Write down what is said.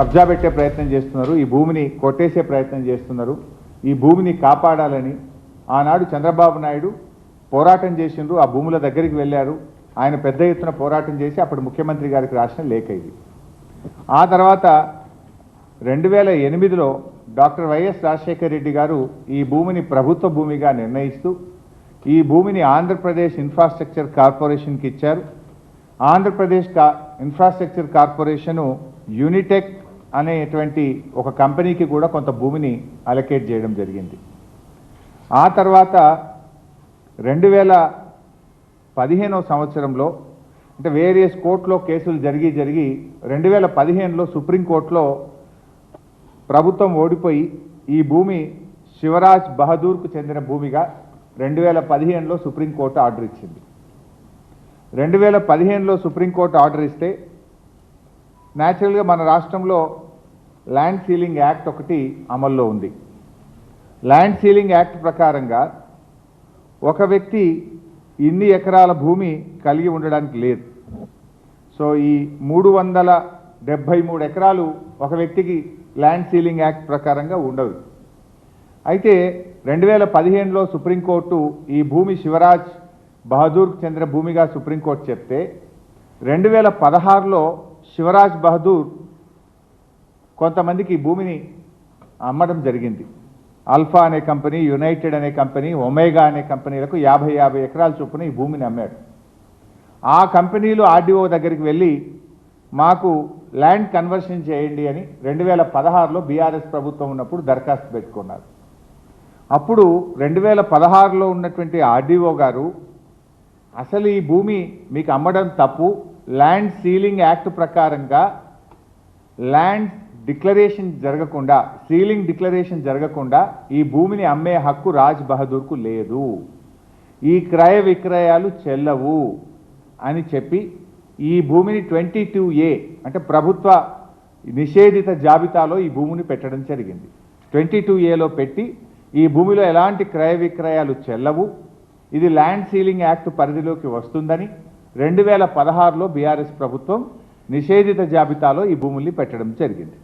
కబ్జా పెట్టే ప్రయత్నం చేస్తున్నారు, ఈ భూమిని కొట్టేసే ప్రయత్నం చేస్తున్నారు. ఈ భూమిని కాపాడాలని ఆనాడు చంద్రబాబు నాయుడు పోరాటం చేసిండ్రు. ఆ భూముల దగ్గరికి వెళ్ళారు. ఆయన పెద్ద ఎత్తున పోరాటం చేసి అప్పుడు ముఖ్యమంత్రి గారికి రాసిన లేఖ ఇది. ఆ తర్వాత 2008లో డాక్టర్ వైఎస్ రాజశేఖర రెడ్డి గారు ఈ భూమిని ప్రభుత్వ భూమిగా నిర్ణయిస్తూ ఈ భూమిని ఆంధ్రప్రదేశ్ ఇన్ఫ్రాస్ట్రక్చర్ కార్పొరేషన్కి ఇచ్చారు. ఆంధ్రప్రదేశ్ ఇన్ఫ్రాస్ట్రక్చర్ కార్పొరేషను యూనిటెక్ అనేటువంటి ఒక కంపెనీకి కూడా కొంత భూమిని అలొకేట్ చేయడం జరిగింది. ఆ తర్వాత 2015 సంవత్సరంలో అంటే వేరియస్ కోర్టులో కేసులు జరిగి 2015లో సుప్రీంకోర్టులో ప్రభుత్వం ఓడిపోయి ఈ భూమి శివరాజ్ బహదూర్కు చెందిన భూమిగా 2015లో సుప్రీంకోర్టు ఆర్డర్ ఇచ్చింది. 2015లో సుప్రీంకోర్టు ఆర్డర్ ఇస్తే న్యాచురల్గా మన రాష్ట్రంలో ల్యాండ్ సీలింగ్ యాక్ట్ ఒకటి అమల్లో ఉంది. ల్యాండ్ సీలింగ్ యాక్ట్ ప్రకారంగా ఒక వ్యక్తి ఇన్ని ఎకరాల భూమి కలిగి ఉండడానికి లేదు. సో ఈ 373 ఎకరాలు ఒక వ్యక్తికి ల్యాండ్ సీలింగ్ యాక్ట్ ప్రకారంగా ఉండవు. అయితే 2015లో సుప్రీంకోర్టు ఈ భూమి శివరాజ్ బహదూర్కు చెందిన భూమిగా సుప్రీంకోర్టు చెప్తే 2016లో శివరాజ్ బహదూర్ కొంతమందికి ఈ భూమిని అమ్మడం జరిగింది. ఆల్ఫా అనే కంపెనీ, యునైటెడ్ అనే కంపెనీ, ఒమేగా అనే కంపెనీలకు 50 ఎకరాల చొప్పున ఈ భూమిని అమ్మాడు. ఆ కంపెనీలు ఆర్డీఓ దగ్గరికి వెళ్ళి మాకు ల్యాండ్ కన్వర్షన్ చేయండి అని 2016లో బీఆర్ఎస్ ప్రభుత్వం ఉన్నప్పుడు దరఖాస్తు పెట్టుకున్నారు. అప్పుడు 2016లో ఉన్నటువంటి ఆర్డీఓ గారు అసలు ఈ భూమి మీకు అమ్మడం తప్పు, ల్యాండ్ సీలింగ్ యాక్ట్ ప్రకారంగా ల్యాండ్ డిక్లరేషన్ జరగకుండా, సీలింగ్ డిక్లరేషన్ జరగకుండా ఈ భూమిని అమ్మే హక్కు రాజ్ బహదూర్కు లేదు, ఈ క్రయ విక్రయాలు చెల్లవు అని చెప్పి ఈ భూమిని 22A అంటే ప్రభుత్వ నిషేధిత జాబితాలో ఈ భూమిని పెట్టడం జరిగింది. 22Aలో పెట్టి ఈ భూమిలో ఎలాంటి క్రయ విక్రయాలు చెల్లవు, ఇది ల్యాండ్ సీలింగ్ యాక్ట్ పరిధిలోకి వస్తుందని 2016లో బీఆర్ఎస్ ప్రభుత్వం నిషేధిత జాబితాలో ఈ భూముల్ని పెట్టడం జరిగింది.